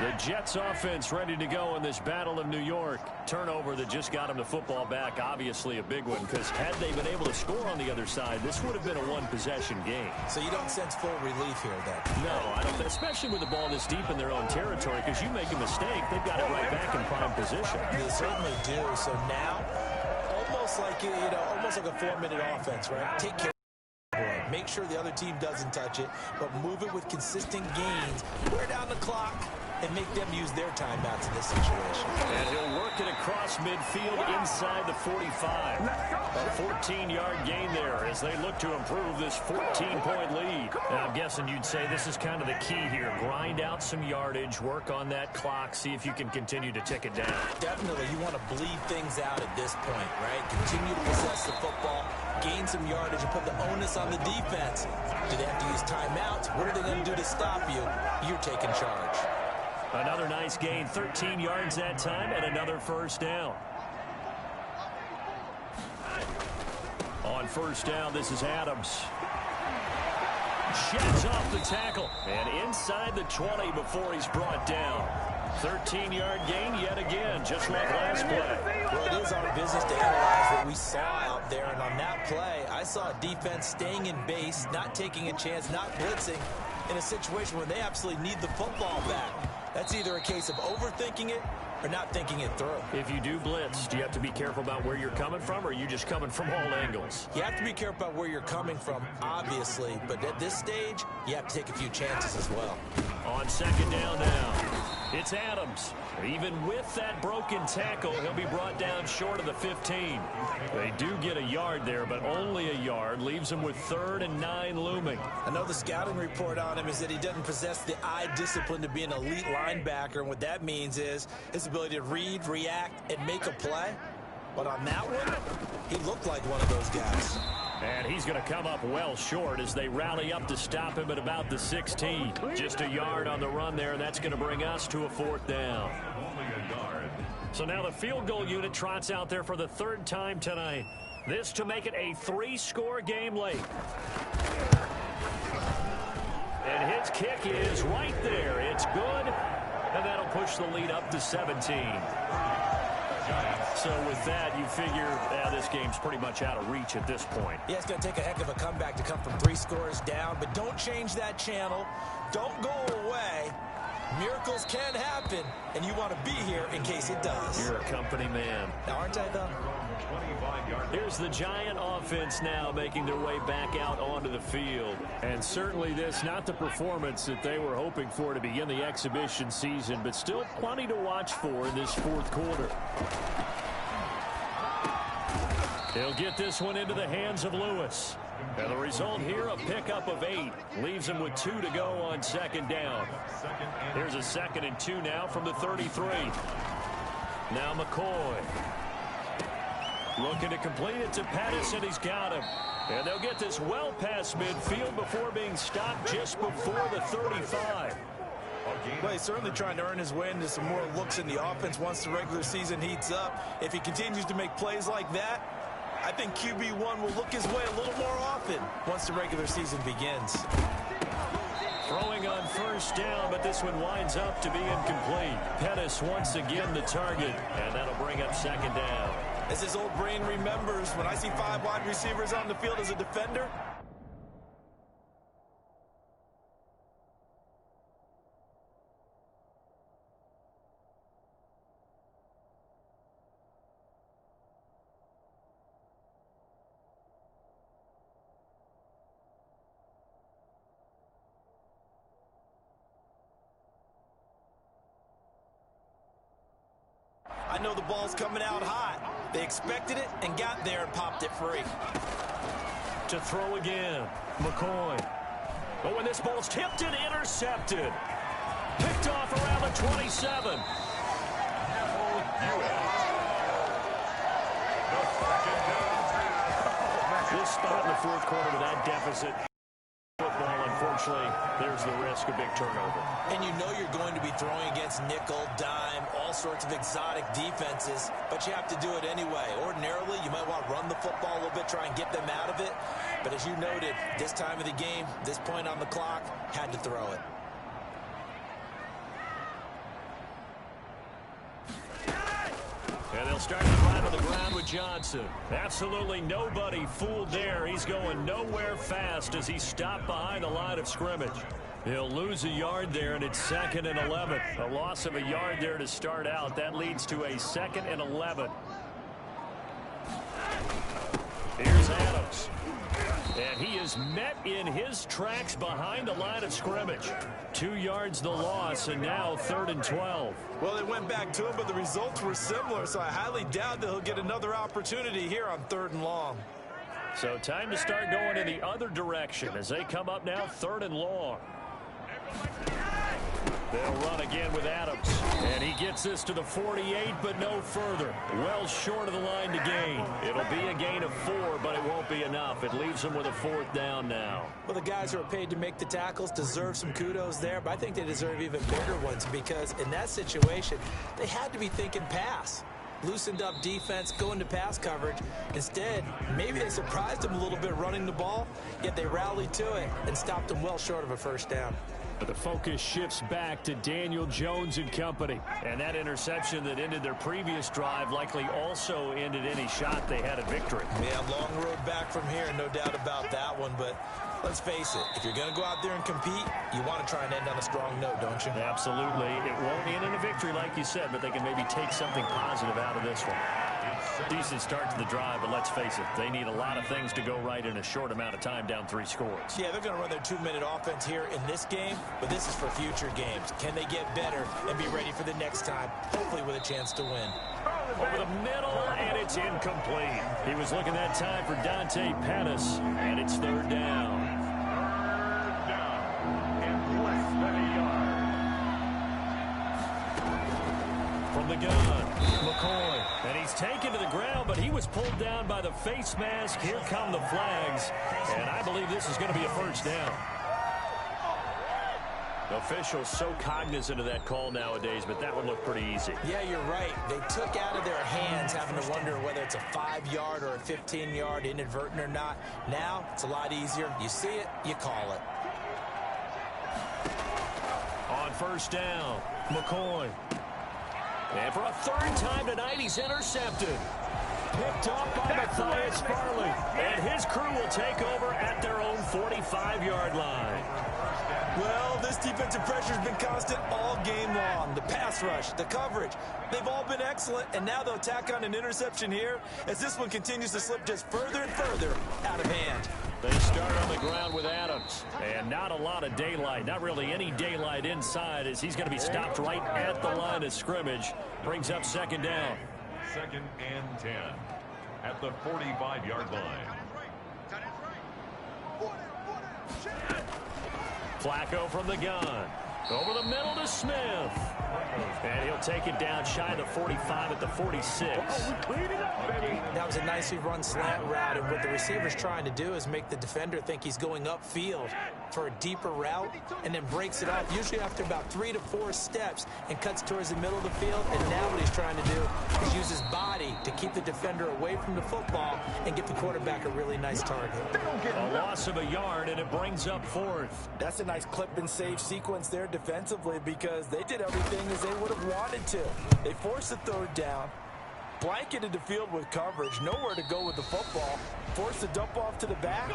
The Jets offense ready to go in this Battle of New York. Turnover that just got them the football back. Obviously a big one, because had they been able to score on the other side, this would have been a one-possession game. So you don't sense full relief here, then? No, I don't. Especially with the ball this deep in their own territory, because you make a mistake, they've got it right back in prime position. They certainly do. So now, almost like almost like a 4-minute offense, right? Take care. Make sure the other team doesn't touch it, but move it with consistent gains. Wear down the clock and make them use their timeouts in this situation. And he'll work it across midfield inside the 45. A 14-yard gain there as they look to improve this 14-point lead. Now, I'm guessing you'd say this is kind of the key here. Grind out some yardage, work on that clock, see if you can continue to tick it down. Definitely. You want to bleed things out at this point, right? Continue to possess the football, gain some yardage, and put the onus on the defense. Do they have to use timeouts? What are they going to do to stop you? You're taking charge. Another nice gain, 13 yards that time, and another first down. On first down, this is Adams. Sheds off the tackle, and inside the 20 before he's brought down. 13-yard gain yet again, just like last play. Well, it is our business to analyze what we saw out there, and on that play, I saw a defense staying in base, not taking a chance, not blitzing, in a situation where they absolutely need the football back. That's either a case of overthinking it or not thinking it through. If you do blitz, do you have to be careful about where you're coming from, or are you just coming from all angles? You have to be careful about where you're coming from, obviously, but at this stage, you have to take a few chances as well. On second down now, it's Adams. Even with that broken tackle, he'll be brought down short of the 15. They do get a yard there, but only a yard. Leaves him with 3rd and 9 looming. I know the scouting report on him is that he doesn't possess the eye discipline to be an elite linebacker, and what that means is his ability to read, react, and make a play. But on that one, he looked like one of those guys. And he's going to come up well short as they rally up to stop him at about the 16. Just a yard on the run there. That's going to bring us to a 4th down. So now the field goal unit trots out there for the 3rd time tonight. This to make it a 3-score game late. And his kick is right there. It's good. And that'll push the lead up to 17. So with that, you figure this game's pretty much out of reach at this point. Yeah, it's going to take a heck of a comeback to come from 3 scores down, but don't change that channel. Don't go away. Miracles can happen, and you want to be here in case it does. You're a company man. Now, aren't I, though? Here's the Giant offense now making their way back out onto the field. And certainly this, not the performance that they were hoping for to begin the exhibition season, but still plenty to watch for in this 4th quarter. He'll get this one into the hands of Lewis. And the result here, a pickup of 8. Leaves him with 2 to go on second down. Here's a 2nd and 2 now from the 33. Now McCoy. Looking to complete it to Pettis, and he's got him. And they'll get this well past midfield before being stopped just before the 35. Well, he's certainly trying to earn his way into some more looks in the offense once the regular season heats up. If he continues to make plays like that, I think QB1 will look his way a little more often once the regular season begins. Throwing on first down, but this one winds up to be incomplete. Pettis once again the target, and that'll bring up second down. As his old brain remembers, when I see 5 wide receivers on the field as a defender, I know the ball's coming out hot. They expected it and got there and popped it free. To throw again, McCoy. But when this ball's tipped and intercepted. Picked off around the 27. This spot in the 4th quarter with that deficit. Football, unfortunately, there's the risk of big turnover. And you know you're going to be throwing against nickel, dime, all sorts of exotic defenses, but you have to do it anyway. Ordinarily, you might want to run the football a little bit, try and get them out of it. But as you noted, this time of the game, this point on the clock, had to throw it. They'll start the drive on the ground with Johnson. Absolutely nobody fooled there. He's going nowhere fast as he's stopped behind the line of scrimmage. He'll lose a yard there, and it's 2nd and 11. A loss of a yard there to start out. That leads to a 2nd and 11. Here's Adams. And he is met in his tracks behind the line of scrimmage. 2 yards the loss, and now 3rd and 12. Well, they went back to him, but the results were similar, so I highly doubt that he'll get another opportunity here on 3rd and long. So time to start going in the other direction as they come up now 3rd and long. They'll run again with Adams. And he gets this to the 48, but no further. Well short of the line to gain. It'll be a gain of 4, but it won't be enough. It leaves them with a 4th down now. Well, the guys who are paid to make the tackles deserve some kudos there, but I think they deserve even bigger ones because in that situation, they had to be thinking pass. Loosened up defense, going to pass coverage. Instead, maybe they surprised them a little bit running the ball, yet they rallied to it and stopped them well short of a 1st down. But the focus shifts back to Daniel Jones and company. And that interception that ended their previous drive likely also ended any shot they had at victory. Yeah, long road back from here, no doubt about that one. But let's face it, if you're going to go out there and compete, you want to try and end on a strong note, don't you? Absolutely. It won't end in a victory like you said, but they can maybe take something positive out of this one. Decent start to the drive, but let's face it, they need a lot of things to go right in a short amount of time down 3 scores. Yeah, they're going to run their 2-minute offense here in this game, but this is for future games. Can they get better and be ready for the next time, hopefully with a chance to win? Over the middle, and it's incomplete. He was looking that time for Dante Pettis, and it's 3rd down. From the gun, McCoy. And he's taken to the ground, but he was pulled down by the face mask. Here come the flags. And I believe this is going to be a 1st down. Officials so cognizant of that call nowadays, but that one looked pretty easy. Yeah, you're right. They took out of their hands having to wonder whether it's a 5-yard or a 15-yard, inadvertent or not. Now, it's a lot easier. You see it, you call it. On 1st down, McCoy. And for a 3rd time tonight, he's intercepted. Picked off by Matthias Farley. And his crew will take over at their own 45-yard line. Well, this defensive pressure has been constant all game long. The pass rush, the coverage, they've all been excellent. And now they'll tack on an interception here as this one continues to slip just further and further out of hand. They start on the ground with Adams. And not a lot of daylight. Not really any daylight inside as he's going to be stopped right at the line of scrimmage. Brings up 2nd down. 2nd and 10 at the 45-yard line. Flacco from the gun. Over the middle to Smith. And he'll take it down shy of the 45 at the 46. That was a nicely run slant route, and what the receiver's trying to do is make the defender think he's going upfield for a deeper route and then breaks it off, usually after about 3 to 4 steps, and cuts towards the middle of the field. And now what he's trying to do is use his body to keep the defender away from the football and get the quarterback a really nice target. A loss of a yard, and it brings up 4th. That's a nice clip and save sequence there defensively because they did everything as they would have wanted to. They forced the 3rd down, blanketed the field with coverage, nowhere to go with the football, forced the dump off to the back,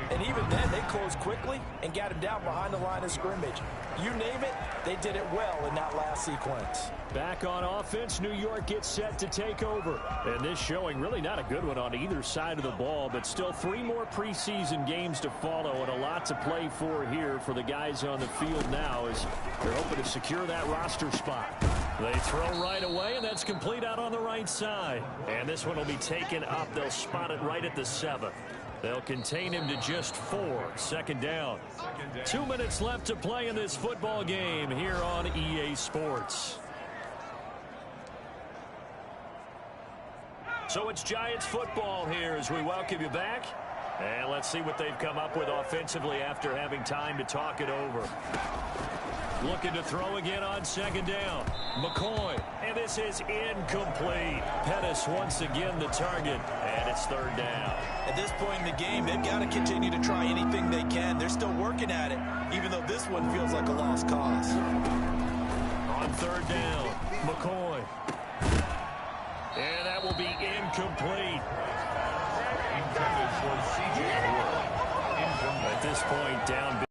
and even then they closed quickly and got him down behind the line of scrimmage. You name it, they did it well in that last sequence. Back on offense, New York gets set to take over. And this showing really not a good one on either side of the ball, but still 3 more preseason games to follow and a lot to play for here for the guys on the field now as they're hoping to secure that roster spot. They throw right away, and that's complete out on the right side. And this one will be taken up. They'll spot it right at the 7. They'll contain him to just 4. 2nd down. 2 minutes left to play in this football game here on EA Sports. So it's Giants football here as we welcome you back. And let's see what they've come up with offensively after having time to talk it over. Looking to throw again on 2nd down. McCoy. And this is incomplete. Pettis once again the target. And it's 3rd down. At this point in the game, they've got to continue to try anything they can. They're still working at it, even though this one feels like a lost cause. On 3rd down, McCoy. And that will be incomplete. Intended for C.J. Ford. At this point, down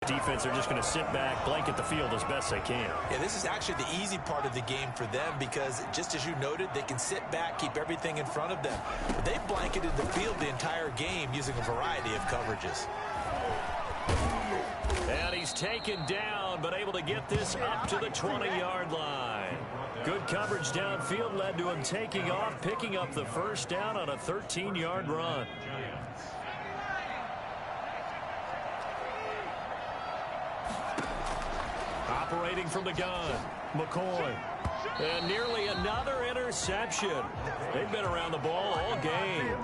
defense, they're just going to sit back, blanket the field as best they can. Yeah, this is actually the easy part of the game for them because, just as you noted, they can sit back, keep everything in front of them. But they blanketed the field the entire game using a variety of coverages. And he's taken down, but able to get this up to the 20-yard line. Good coverage downfield led to him taking off, picking up the first down on a 13-yard run. Operating from the gun, McCoy. And nearly another interception. They've been around the ball all game.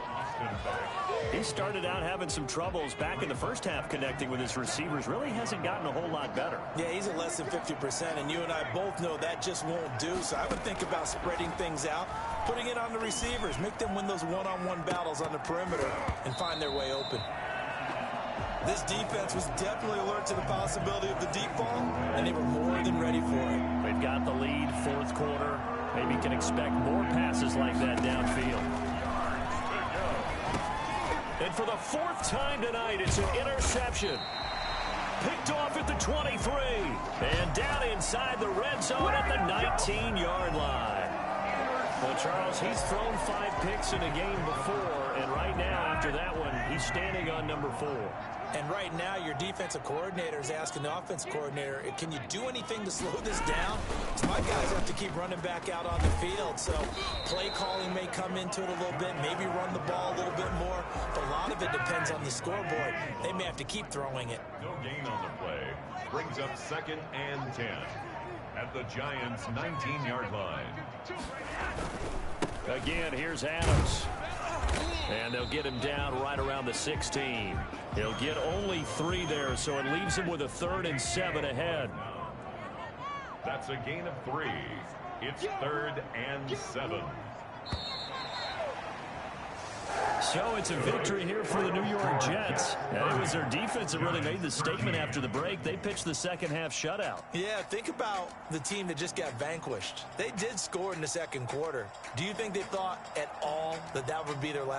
He started out having some troubles back in the first half connecting with his receivers. Really hasn't gotten a whole lot better. Yeah, he's at less than 50%, and you and I both know that just won't do. So I would think about spreading things out, putting it on the receivers, make them win those one-on-one battles on the perimeter, and find their way open. This defense was definitely alert to the possibility of the deep ball, and they were more than ready for it. They've got the lead, fourth quarter. Maybe can expect more passes like that downfield. And for the fourth time tonight, it's an interception. Picked off at the 23. And down inside the red zone at the 19-yard line. Well, Charles, he's thrown 5 picks in a game before, and right now, after that one, he's standing on number 4. And right now, your defensive coordinator is asking the offensive coordinator, can you do anything to slow this down? So my guys have to keep running back out on the field. So play calling may come into it a little bit, maybe run the ball a little bit more. But a lot of it depends on the scoreboard. They may have to keep throwing it. No gain on the play. Brings up 2nd and 10 at the Giants' 19-yard line. Again, here's Adams. And they'll get him down right around the 16. He'll get only 3 there, so it leaves him with a 3rd and 7 ahead. That's a gain of 3. It's 3rd and 7. So it's a victory here for the New York Jets. And it was their defense that really made the statement after the break. They pitched the second half shutout. Yeah, think about the team that just got vanquished. They did score in the second quarter. Do you think they thought at all that that would be their last